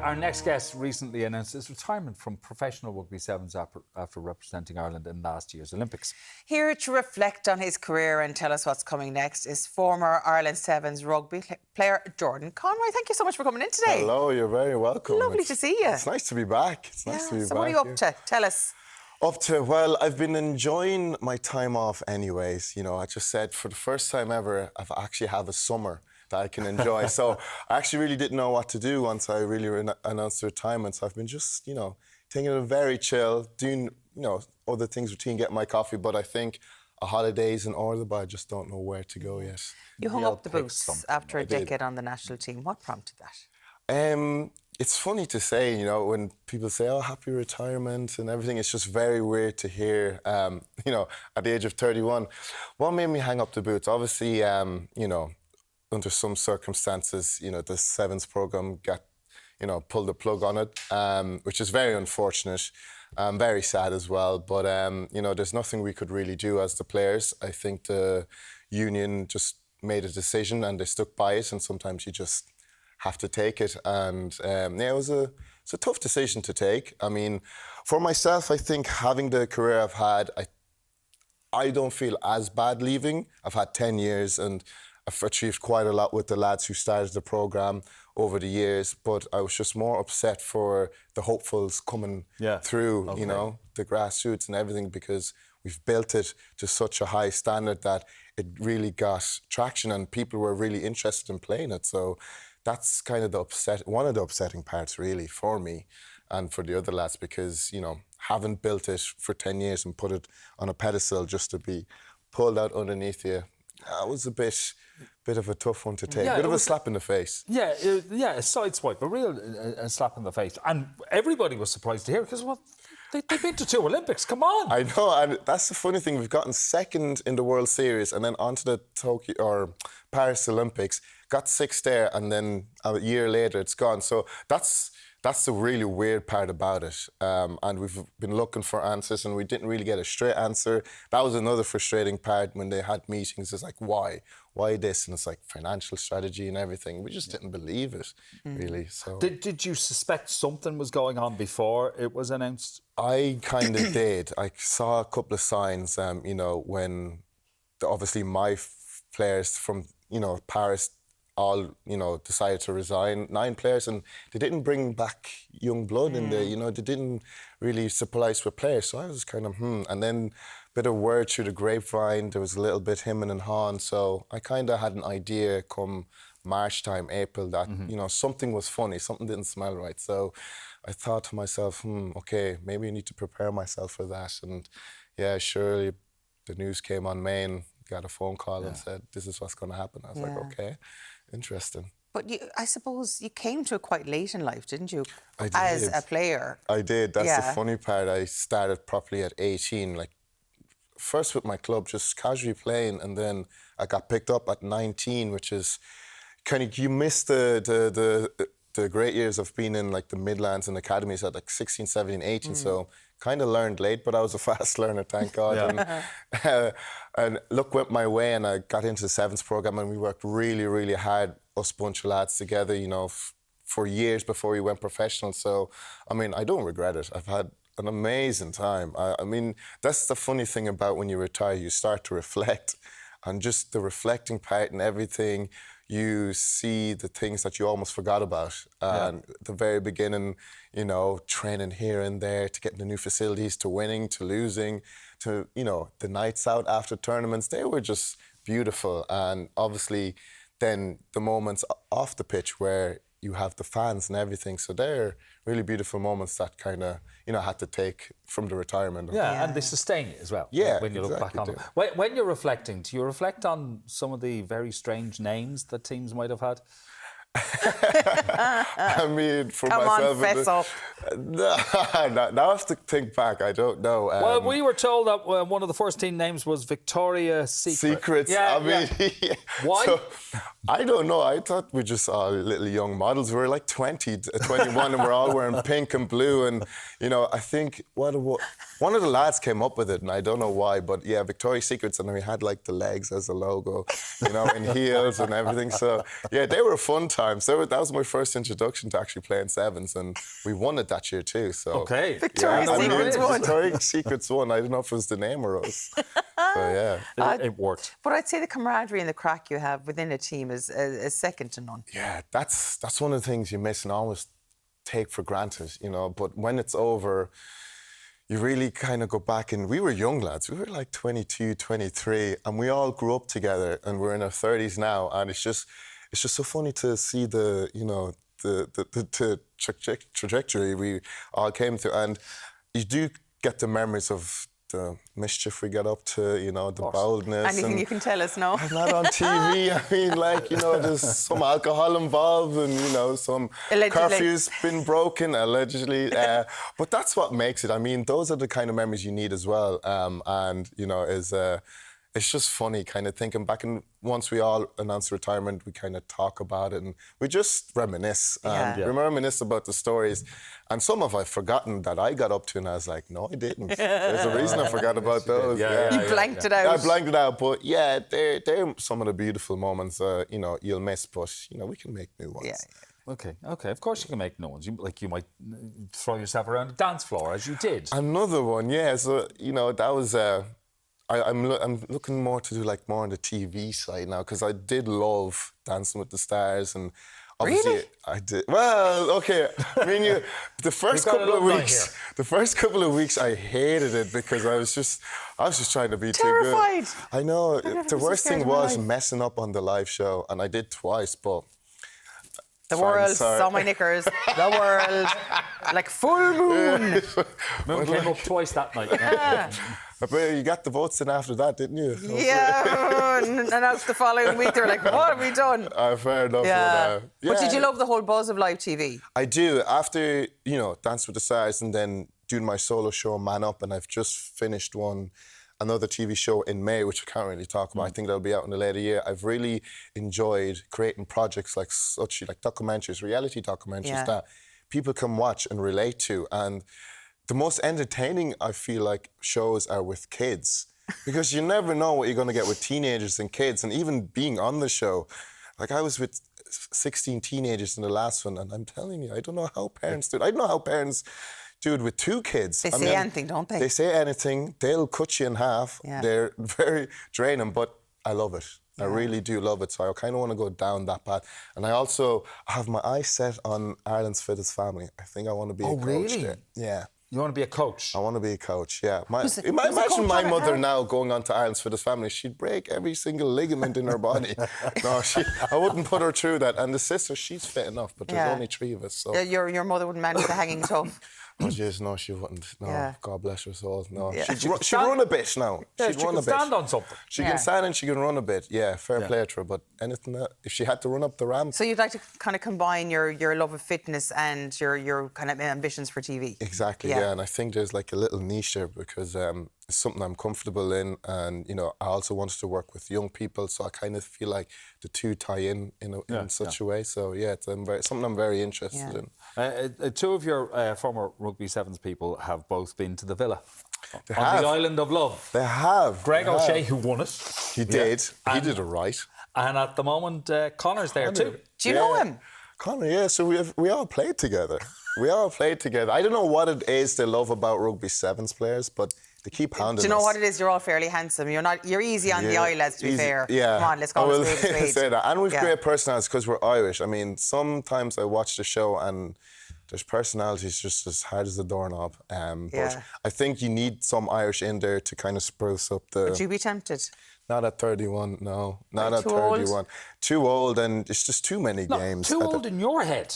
Our next guest recently announced his retirement from professional rugby sevens after representing Ireland in last year's Olympics. Here to reflect on his career and tell us what's coming next is former Ireland Sevens Rugby player Jordan Conroy. Thank you so much for coming in today. Hello, you're very welcome. Lovely to see you. It's nice to be back. It's nice to be back. So what are you up to? Tell us. Well, I've been enjoying my time off anyways. You know, I just said for the first time ever, I've actually have a summer that I can enjoy. So I actually really didn't know what to do once I really announced the retirement. So I've been just, you know, taking it very chill, doing, you know, other things routine, getting my coffee. But I think a holiday's in order, but I just don't know where to go yet. You hung up the boots after a decade on the national team. What prompted that? It's funny to say, you know, when people say, oh, happy retirement and everything, it's just very weird to hear, you know, at the age of 31. What made me hang up the boots? Obviously, you know, under some circumstances, you know, the Sevens programme got, you know, pulled the plug on it, which is very unfortunate. Very sad as well. But, you know, there's nothing we could really do as the players. I think the union just made a decision and they stuck by it, and sometimes you just have to take it. And yeah, it's a tough decision to take. I mean, for myself, I think having the career I've had, I don't feel as bad leaving. I've had 10 years and I've achieved quite a lot with the lads who started the programme over the years, but I was just more upset for the hopefuls coming through, you know, the grassroots and everything, because we've built it to such a high standard that it really got traction and people were really interested in playing it. So that's kind of one of the upsetting parts really for me and for the other lads, because, you know, haven't built it for 10 years and put it on a pedestal just to be pulled out underneath you. That was a bit of a tough one to take. Bit of a slap in the face. Yeah, a sideswipe, a real slap in the face. And everybody was surprised to hear, because, well, they've been to 2 Olympics, come on. I know, and that's the funny thing. We've gotten second in the World Series and then onto the Tokyo or Paris Olympics, got 6th there, and then a year later it's gone. So that's the really weird part about it. And we've been looking for answers and we didn't really get a straight answer. That was another frustrating part when they had meetings. It's like, why? Why this? And it's like financial strategy and everything. We just didn't believe it, really. So Did you suspect something was going on before it was announced? I kind of did. I saw a couple of signs, you know, when obviously my players from, you know, Paris all, you know, decided to resign, 9 players, and they didn't bring back young blood in there, you know, they didn't really supply us with players. So I was kind of, And then a bit of word through the grapevine, there was a little bit hemming and hawing. So I kind of had an idea come March time, April, that, you know, something was funny, something didn't smell right. So I thought to myself, okay, maybe I need to prepare myself for that. And yeah, surely the news came on Main, got a phone call and said, this is what's going to happen. I was like, okay. Interesting. But I suppose you came to it quite late in life, didn't you? I did. As a player. I did. That's the funny part. I started properly at 18, like first with my club, just casually playing, and then I got picked up at 19, which is kind of, you miss the great years of being in like the Midlands and academies at like 16, 17, 18. So kind of learned late, but I was a fast learner, thank God. And luck went my way and I got into the Sevens programme and we worked really, really hard, us bunch of lads together, you know, for years before we went professional. So, I mean, I don't regret it. I've had an amazing time. I mean, that's the funny thing about when you retire, you start to reflect, and just the reflecting part and everything, you see the things that you almost forgot about. And at the very beginning, you know, training here and there to get the new facilities, to winning, to losing, to, you know, the nights out after tournaments, they were just beautiful. And obviously then the moments off the pitch where you have the fans and everything. So they're really beautiful moments that kind of, you know, had to take from the retirement. And they sustain you as well. Yeah, when you look back on them. When you're reflecting, do you reflect on some of the very strange names that teams might have had? I mean, for Come myself... on, fess up. Now I have to think back. I don't know. Well, we were told that one of the first team names was Victoria's Secret. Secrets. I mean, why? So, I don't know. I thought we just saw little young models. We were like 20, 21, and we're all wearing pink and blue. And, you know, I think one of the lads came up with it, and I don't know why, but yeah, Victoria's Secrets, and we had like the legs as a logo, you know, and heels and everything. So, yeah, they were a fun time. times. That was my first introduction to actually playing sevens, and we won it that year too. So Okay. Victoria's I mean, Secrets won. Victoria's Secrets won. I don't know if it was the name or us. So yeah. It worked. But I'd say the camaraderie and the crack you have within a team is second to none. Yeah, that's one of the things you miss and always take for granted, you know. But when it's over, you really kind of go back, and we were young lads. We were like 22, 23, and we all grew up together, and we're in our 30s now, and it's just so funny to see the, you know, the trajectory we all came through, and you do get the memories of the mischief we get up to, you know, the boldness. Anything you can tell us, no? I'm not on TV. I mean, like, you know, there's some alcohol involved, and, you know, some curfew's been broken, allegedly. But that's what makes it. I mean, those are the kind of memories you need as well. And, you know, it's just funny kind of thinking back. And once we all announce retirement, we kind of talk about it and we just reminisce. We reminisce about the stories. And some of I've forgotten that I got up to, and I was like, no, I didn't. There's a reason I forgot about those. You blanked it out. I blanked it out. But yeah, they're some of the beautiful moments, you know, you'll miss. But, you know, we can make new ones. Yeah. Okay. Of course you can make new ones. You might throw yourself around the dance floor, as you did. Another one, yeah. So, you know, that was... I'm looking more to do like more on the TV side now, because I did love Dancing with the Stars, and obviously really? I did. Well, okay. I mean, the first couple of weeks, I hated it because I was just trying to be terrified. Too good. I know. The worst thing was messing up on the live show, and I did twice, but. The world saw my knickers. The world, like full moon. Moon came up twice that night. Yeah. But you got the votes in after that, didn't you? Yeah, and out the following week, they're like, what have we done? Fair enough. Yeah. But did you love the whole buzz of live TV? I do. After, you know, Dance with the Stars and then doing my solo show, Man Up, and I've just finished another TV show in May, which I can't really talk about. I think that'll be out in the later year. I've really enjoyed creating projects like documentaries, reality documentaries that people can watch and relate to. And the most entertaining, I feel like, shows are with kids, because you never know what you're going to get with teenagers and kids. And even being on the show, like I was with 16 teenagers in the last one, and I'm telling you, I don't know how parents do it. I don't know how parents do it with two kids. They say anything, don't they? They say anything. They'll cut you in half. Yeah. They're very draining, but I love it. I really do love it. So I kind of want to go down that path. And I also have my eyes set on Ireland's Fittest Family. I think I want to be a coach really? there. Yeah. You want to be a coach? I want to be a coach, yeah. Imagine coach my on it mother now? now going on to Ireland's Fittest Family. She'd break every single ligament in her body. No, I wouldn't put her through that. And the sister, she's fit enough, but there's only 3 of us. So. Your mother wouldn't manage the hanging tough. Oh, jeez, no, she wouldn't. No, God bless her soul. No, Yeah. she'd run a bit now. Yeah, she'd she run can a bit. stand on something. She can stand and she can run a bit. Yeah, fair play to her. But anything that, if she had to run up the ramp. So you'd like to kind of combine your love of fitness and your kind of ambitions for TV? Exactly, yeah. And I think there's like a little niche there, because it's something I'm comfortable in, and you know, I also wanted to work with young people, so I kind of feel like the two tie in such a way. So yeah, it's something I'm very interested in. 2 of your former Rugby Sevens people have both been to the Villa on have. the Island of Love. They have. Greg O'Shea, who won it. He did. He did it right. And at the moment, Connor's there too. Do you know him? Connor, yeah. So we all played together. I don't know what it is they love about Rugby Sevens players, but they keep hounding us. Do you know what it is? You're all fairly handsome. You're easy on the eye, lads, to be fair. Yeah. Come on, let's call it a spade. Say that. And we've great personalities because we're Irish. I mean, sometimes I watch the show and there's personalities just as hard as a doorknob. But I think you need some Irish in there to kind of spruce up the... Would you be tempted? Not at 31, no. Not at too 31. old? Too old, and it's just too many games. Too old in your head.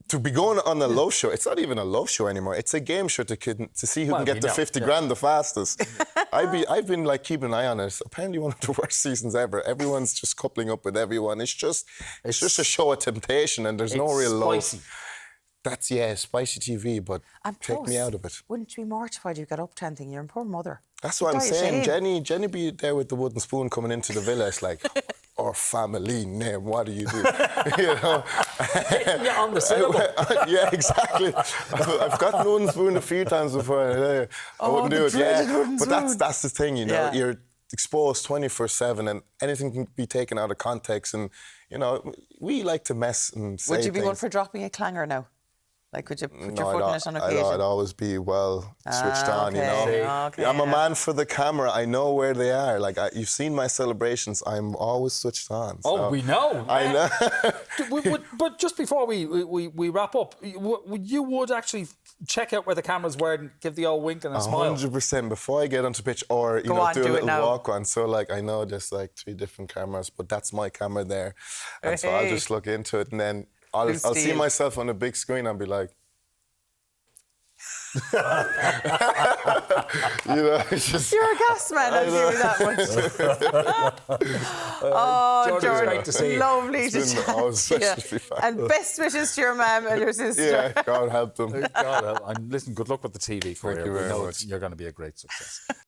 To be going on a love show, it's not even a love show anymore. It's a game show to see who can get to 50 grand the fastest. I've been like keeping an eye on it. Apparently one of the worst seasons ever. Everyone's just coupling up with everyone. It's just a show of temptation, and there's no real love. Spicy. That's spicy TV, but take me out of it. Wouldn't you be mortified you got up to anything? You're a poor mother. That's what I'm saying. Jenny be there with the wooden spoon coming into the villa. It's like, our family name, what do you do? You know? Hitting you on the syllable. Yeah, exactly. I've got the wooden spoon a few times before. I wouldn't do it. Yeah, but that's the thing, you know. You're exposed 24/7, and anything can be taken out of context, and you know, we like to mess and say Would you be one things. for dropping a clanger now? Like, could you put No, your foot in it on occasion? I'd always be well switched on, you know. Okay, I'm a yeah. man for the camera. I know where they are. Like, you've seen my celebrations. I'm always switched on. Oh, so we know. I know. But just before we wrap up, you would actually check out where the cameras were and give the old wink and a smile. 100% before I get onto pitch, or you Go know, on, do a do it little now. walk on. So like, I know there's like 3 different cameras, but that's my camera there, and so I'll Hey. just look into it, and then I'll Who's see Steve? myself on a big screen and be like. You know, it's just You're a gas man, I'll give you that much. Oh, Jordan, Jordan, great to see you. lovely to It's been chat always to you. special to be back. And best wishes to your mum and your sister. yeah, God help them. God, listen, good luck with the TV career. you We very know much. you're going to be a great success.